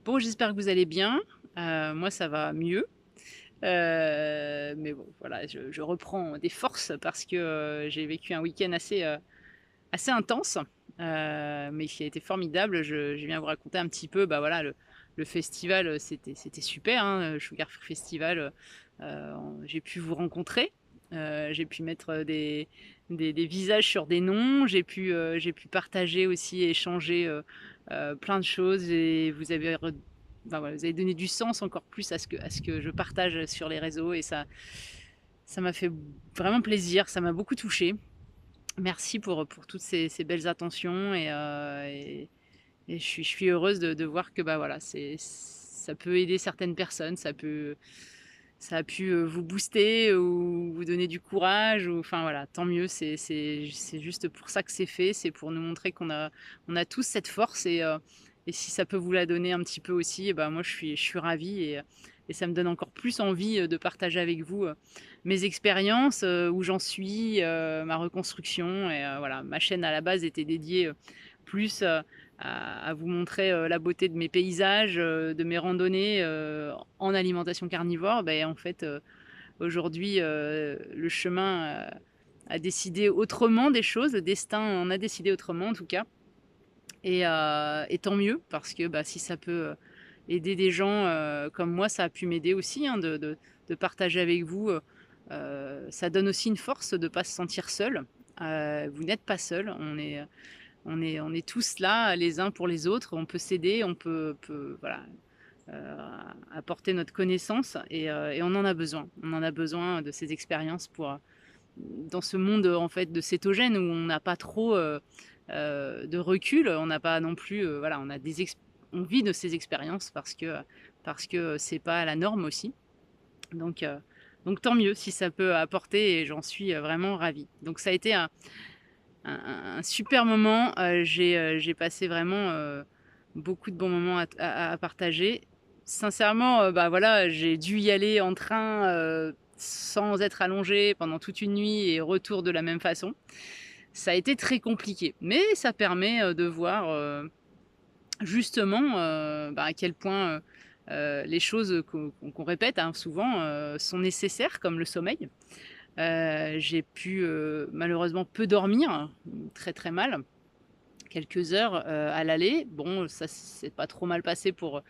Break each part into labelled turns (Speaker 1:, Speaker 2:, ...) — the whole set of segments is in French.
Speaker 1: Bon, j'espère que vous allez bien. Moi, ça va mieux. Mais bon, voilà, je reprends des forces parce que, j'ai vécu un week-end assez intense, mais qui a été formidable. Je viens vous raconter un petit peu, bah, voilà, le festival, c'était super, hein, Sugar Free Festival, j'ai pu vous rencontrer, j'ai pu mettre, des visages sur des noms, j'ai pu partager aussi, échanger, plein de choses et vous avez enfin, voilà, vous avez donné du sens encore plus à ce que je partage sur les réseaux et ça m'a fait vraiment plaisir, ça m'a beaucoup touchée. Merci pour toutes ces belles attentions et je suis heureuse de voir que, bah, voilà, ça peut aider certaines personnes, ça a pu, vous booster ou vous donner du courage ou enfin, voilà, tant mieux, c'est juste pour ça que c'est fait, c'est pour nous montrer qu'on a tous cette force et si ça peut vous la donner un petit peu aussi, et bah, moi je suis ravie et ça me donne encore plus envie, de partager avec vous, mes expériences, où j'en suis, ma reconstruction et voilà. Ma chaîne à la base était dédiée, plus, à vous montrer, la beauté de mes paysages, de mes randonnées, en alimentation carnivore. Beh, en fait, aujourd'hui, le chemin, a décidé autrement des choses, le destin en a décidé autrement en tout cas et tant mieux parce que, bah, si ça peut, aider des gens, comme moi ça a pu m'aider aussi, hein, de partager avec vous, ça donne aussi une force de ne pas se sentir seul. Vous n'êtes pas seul, on est tous là les uns pour les autres, on peut s'aider, on peut voilà, apporter notre connaissance et on en a besoin. On en a besoin de ces expériences dans ce monde, en fait, de cétogène où on n'a pas trop, de recul, on n'a pas non plus, voilà, on vit de ces expériences parce que c'est pas la norme aussi. Donc heu, donc tant mieux si ça peut apporter et j'en suis, vraiment ravie. Donc ça a été un super moment, j'ai passé vraiment, beaucoup de bons moments à partager. Sincèrement, bah, voilà, j'ai dû y aller en train, sans être allongée pendant toute une nuit et retour de la même façon. Ça a été très compliqué, mais ça permet, de voir, justement, bah, à quel point, les choses qu'on répète, hein, souvent, sont nécessaires comme le sommeil. J'ai pu, malheureusement peu dormir, très, très mal, quelques heures, à l'aller. Bon, ça s'est pas trop mal passé pour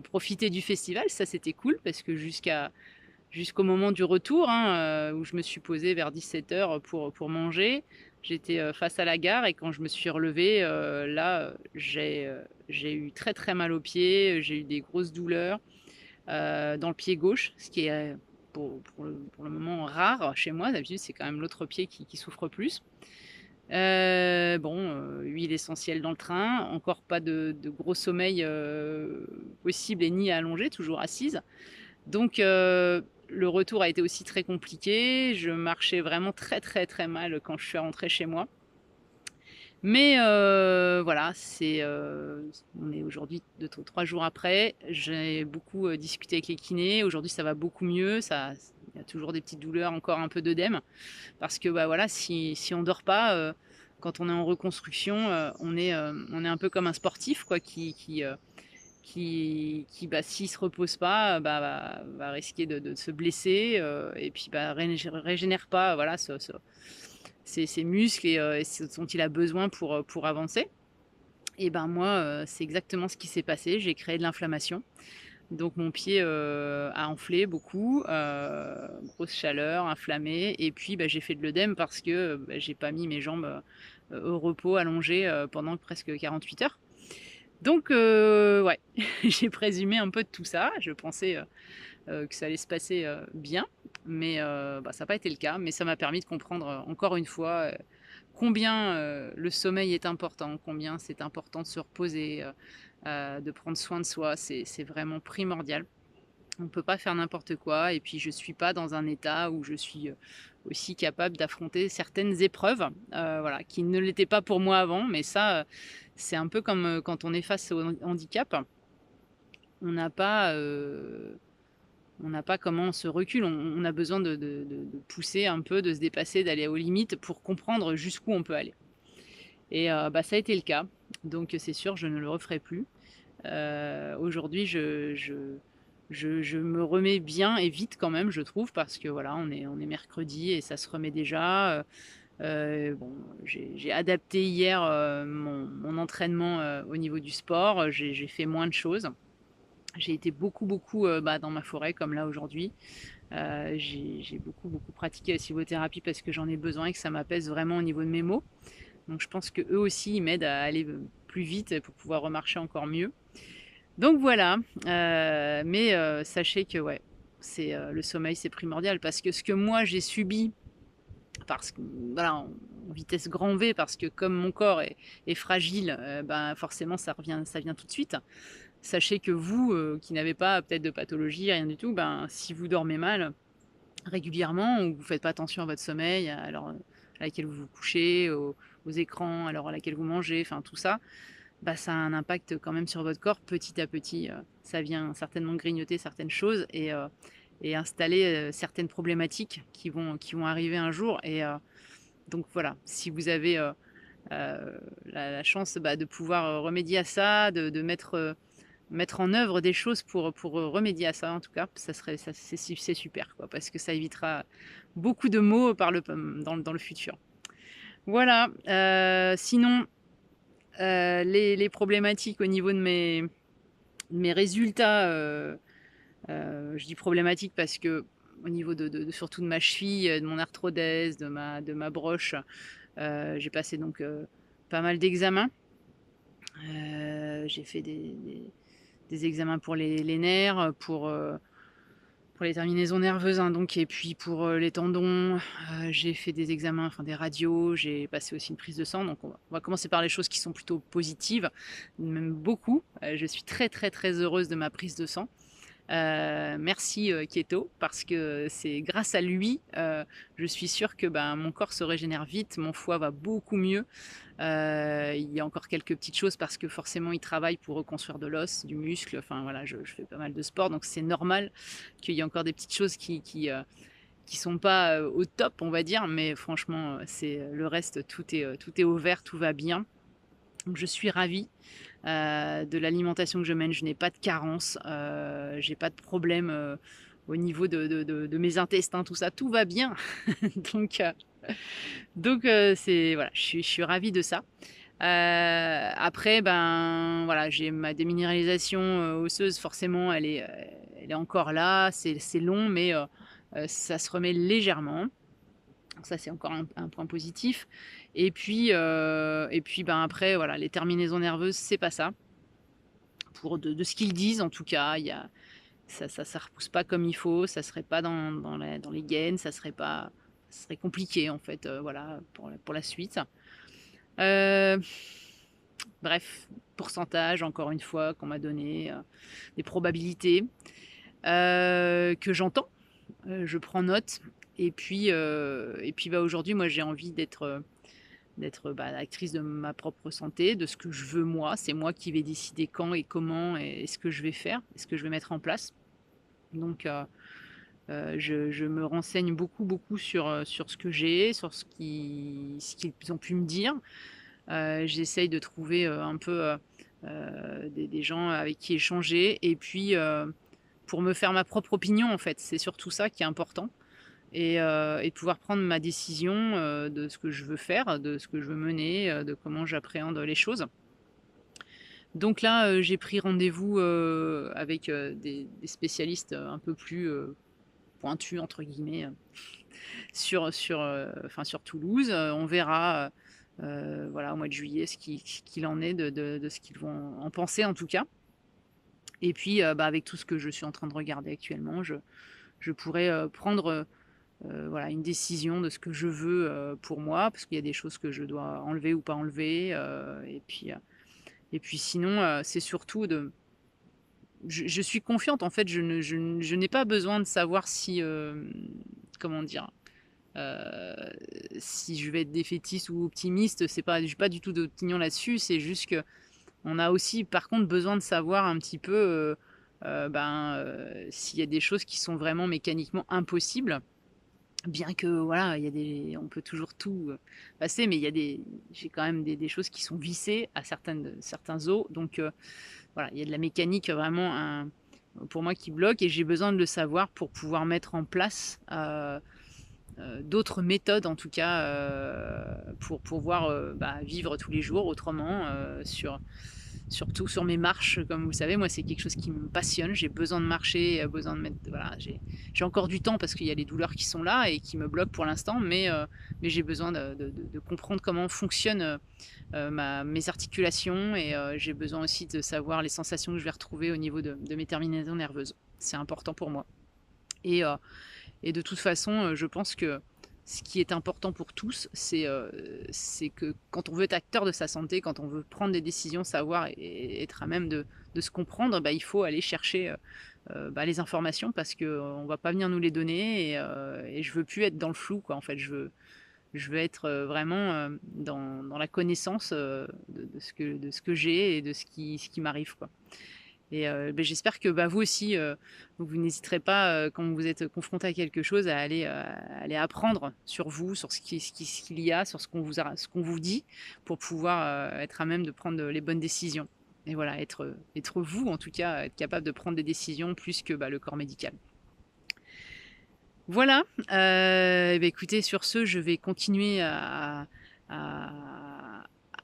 Speaker 1: profiter du festival, ça c'était cool parce que jusqu'au moment du retour, hein, où je me suis posée vers 17 heures pour manger. J'étais, face à la gare et quand je me suis relevée, là, j'ai eu très, très mal aux pieds, j'ai eu des grosses douleurs, dans le pied gauche, ce qui est, pour le moment rare chez moi. D'habitude, c'est quand même l'autre pied qui souffre plus. Bon, huile essentielle dans le train, encore pas de gros sommeil, possible et ni allongé, toujours assise. Donc le retour a été aussi très compliqué. Je marchais vraiment très, très, très mal quand je suis rentrée chez moi. Mais voilà, on est aujourd'hui 3 jours après. J'ai beaucoup, discuté avec les kinés. Aujourd'hui, ça va beaucoup mieux. Il y a toujours des petites douleurs, encore un peu d'œdème parce que, bah, voilà, si on dort pas, quand on est en reconstruction, on est un peu comme un sportif quoi qui, bah, s'il se repose pas, bah, va risquer de se blesser, et puis, bah, régénère pas, voilà, ses muscles et ce dont il a besoin pour avancer. Et ben, moi, c'est exactement ce qui s'est passé. J'ai créé de l'inflammation. Donc mon pied, a enflé beaucoup, grosse chaleur, inflammé et puis, bah, j'ai fait de l'œdème parce que, bah, j'ai pas mis mes jambes, au repos allongées, pendant presque 48 heures. Donc ouais, j'ai présumé un peu de tout ça. Je pensais, que ça allait se passer, bien, mais bah, ça n'a pas été le cas. Mais ça m'a permis de comprendre, encore une fois, combien, le sommeil est important, combien c'est important de se reposer, de prendre soin de soi. C'est vraiment primordial. On ne peut pas faire n'importe quoi et puis je suis pas dans un état où je suis, aussi capable d'affronter certaines épreuves, voilà, qui ne l'étaient pas pour moi avant. Mais ça, c'est un peu comme, quand on est face au handicap. On n'a pas, on n'a pas comment on se recule. On a besoin de pousser un peu, de se dépasser, d'aller aux limites pour comprendre jusqu'où on peut aller et bah, ça a été le cas. Donc c'est sûr, je ne le referai plus. Aujourd'hui, je me remets bien et vite quand même, je trouve, parce que voilà, on est mercredi et ça se remet déjà. Bon, j'ai adapté hier, mon entraînement, au niveau du sport. J'ai fait moins de choses. J'ai été beaucoup, beaucoup, bah, dans ma forêt comme là aujourd'hui. J'ai beaucoup, beaucoup pratiqué la sylvothérapie parce que j'en ai besoin et que ça m'apaise vraiment au niveau de mes mots. Donc je pense qu'eux aussi, ils m'aident à aller, plus vite pour pouvoir remarcher encore mieux. Donc voilà, mais sachez que ouais, le sommeil, c'est primordial parce que ce que moi j'ai subi parce que voilà, en vitesse grand V, parce que comme mon corps est fragile, ben, forcément ça vient tout de suite. Sachez que vous, qui n'avez pas peut-être de pathologie, rien du tout, ben, si vous dormez mal régulièrement ou que vous faites pas attention à votre sommeil, à l'heure, à laquelle vous vous couchez, aux écrans, à l'heure à laquelle vous mangez, enfin tout ça, bah, ça a un impact quand même sur votre corps petit à petit. Ça vient certainement grignoter certaines choses et installer, certaines problématiques qui vont arriver un jour donc voilà, si vous avez, la chance, bah, de pouvoir, remédier à ça, de mettre en œuvre des choses pour remédier à ça en tout cas, ça c'est super quoi, parce que ça évitera beaucoup de maux dans le futur. Voilà, sinon, les problématiques au niveau de mes résultats, je dis problématiques parce que au niveau de surtout de ma cheville, de mon arthrodèse, de ma broche, j'ai passé donc, pas mal d'examens. J'ai fait des examens pour les nerfs, pour les terminaisons nerveuses, hein, donc et puis pour, les tendons, j'ai fait des examens, enfin des radios, j'ai passé aussi une prise de sang, donc on va commencer par les choses qui sont plutôt positives, même beaucoup. Je suis très, très, très heureuse de ma prise de sang. Merci, Keto, parce que c'est grâce à lui, je suis sûre que, ben, mon corps se régénère vite, mon foie va beaucoup mieux. Il y a encore quelques petites choses parce que forcément il travaille pour reconstruire de l'os, du muscle, enfin voilà, je fais pas mal de sport, donc c'est normal qu'il y ait encore des petites choses qui sont pas, au top, on va dire, mais franchement, c'est le reste, tout est au vert, tout va bien. Donc je suis ravie, de l'alimentation que je mène. Je n'ai pas de carence, j'ai pas de problème, au niveau de mes intestins, tout ça, tout va bien. Donc c'est voilà, je suis ravie de ça. Après, ben, voilà, j'ai ma déminéralisation, osseuse, forcément, elle est encore là. C'est long, mais ça se remet légèrement. Donc ça, c'est encore un point positif. Et puis, ben, après, voilà, les terminaisons nerveuses, c'est pas ça. Pour de ce qu'ils disent, en tout cas, il y a ça repousse pas comme il faut, ça serait pas dans les gaines, ça serait compliqué, en fait, voilà, pour la suite. Heu, Bref, pourcentage, encore une fois, qu'on m'a donné, des probabilités, que j'entends, je prends note et puis, bah, aujourd'hui, moi, j'ai envie d'être, bah, actrice de ma propre santé, de ce que je veux moi. C'est moi qui vais décider quand et comment et ce que je vais faire et ce que je vais mettre en place. Donc je me renseigne beaucoup, beaucoup sur ce que j'ai, sur ce qu'ils ont pu me dire. J'essaye de trouver, un peu, des gens avec qui échanger et puis, pour me faire ma propre opinion, en fait. C'est surtout ça qui est important et de pouvoir prendre ma décision, de ce que je veux faire, de ce que je veux mener, de comment j'appréhende les choses. Donc là, j'ai pris rendez-vous, avec, des spécialistes, un peu plus, «pointus» entre guillemets, enfin sur Toulouse. On verra, voilà au mois de juillet ce qu'il en est de ce qu'ils vont en penser en tout cas. Et puis, bah, avec tout ce que je suis en train de regarder actuellement, je pourrais, prendre, voilà une décision de ce que je veux, pour moi, parce qu'il y a des choses que je dois enlever ou pas enlever, et puis sinon, c'est surtout je suis confiante en fait, je n'ai pas besoin de savoir si, comment dire? Heu, Si je vais être défaitiste ou optimiste, c'est pas j'ai pas du tout d'opinion là-dessus, c'est juste qu'on a aussi par contre besoin de savoir un petit peu, ben, s'il y a des choses qui sont vraiment mécaniquement impossibles. Bien que voilà, il y a on peut toujours tout, passer, mais j'ai quand même des choses qui sont vissées à certains os, donc voilà, il y a de la mécanique vraiment pour moi qui bloque et j'ai besoin de le savoir pour pouvoir mettre en place, d'autres méthodes en tout cas, pour pouvoir, bah, vivre tous les jours autrement, surtout sur mes marches. Comme vous le savez, moi, c'est quelque chose qui me passionne. J'ai besoin de marcher, besoin de mettre voilà, j'ai encore du temps parce qu'il y a les douleurs qui sont là et qui me bloquent pour l'instant, mais j'ai besoin de comprendre comment fonctionnent, ma mes articulations et j'ai besoin aussi de savoir les sensations que je vais retrouver au niveau de mes terminaisons nerveuses. C'est important pour moi et heu et de toute façon, je pense que ce qui est important pour tous, c'est que quand on veut être acteur de sa santé, quand on veut prendre des décisions, savoir et être à même de se comprendre, bah, il faut aller chercher, bah, les informations parce qu'on va pas venir nous les donner et je veux plus être dans le flou, quoi, en fait. Je veux être, vraiment, dans la connaissance, de ce que j'ai et de ce qui m'arrive, quoi. Et beh, j'espère que, bah, vous aussi, vous n'hésiterez pas, quand vous êtes confronté à quelque chose à aller apprendre sur vous, sur ce qu'il y a, sur ce qu'on vous dit pour pouvoir, être à même de prendre, les bonnes décisions. Et voilà, être vous en tout cas, être capable de prendre des décisions plus que, bah, le corps médical. Voilà, et bah, écoutez sur ce, je vais continuer à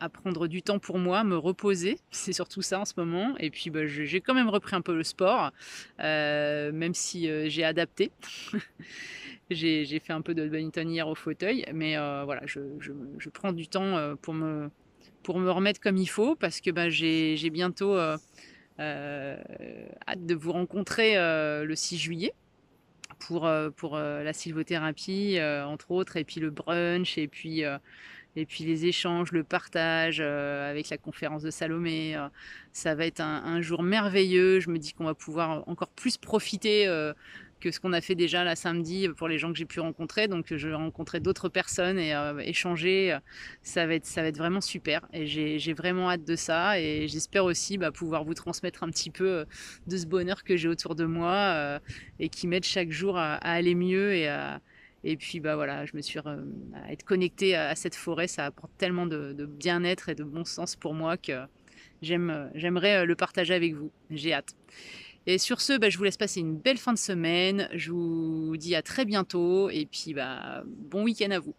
Speaker 1: à prendre du temps pour moi, me reposer, c'est surtout ça en ce moment et puis, bah, j'ai quand même repris un peu le sport, même si, j'ai adapté. J'ai fait un peu de badminton hier au fauteuil, mais voilà, je prends du temps, pour me remettre comme il faut parce que, bah, j'ai bientôt, hâte de vous rencontrer, le 6 juillet pour, la sylvothérapie, entre autres et puis le brunch et puis les échanges, le partage, avec la conférence de Salomé, ça va être un jour merveilleux. Je me dis qu'on va pouvoir encore plus profiter, que ce qu'on a fait déjà là samedi, pour les gens que j'ai pu rencontrer. Donc, je vais rencontrer d'autres personnes et échanger, ça va être vraiment super et j'ai vraiment hâte de ça et j'espère aussi, bah, pouvoir vous transmettre un petit peu, de ce bonheur que j'ai autour de moi, et qui m'aide chaque jour à aller mieux et puis, bah, voilà, je me suis re à être connectée à cette forêt, ça apporte tellement de bien-être et de bon sens pour moi que j'aimerais, le partager avec vous. J'ai hâte. Et sur ce, bah, je vous laisse passer une belle fin de semaine. Je vous dis à très bientôt et puis, bah, bon week-end à vous.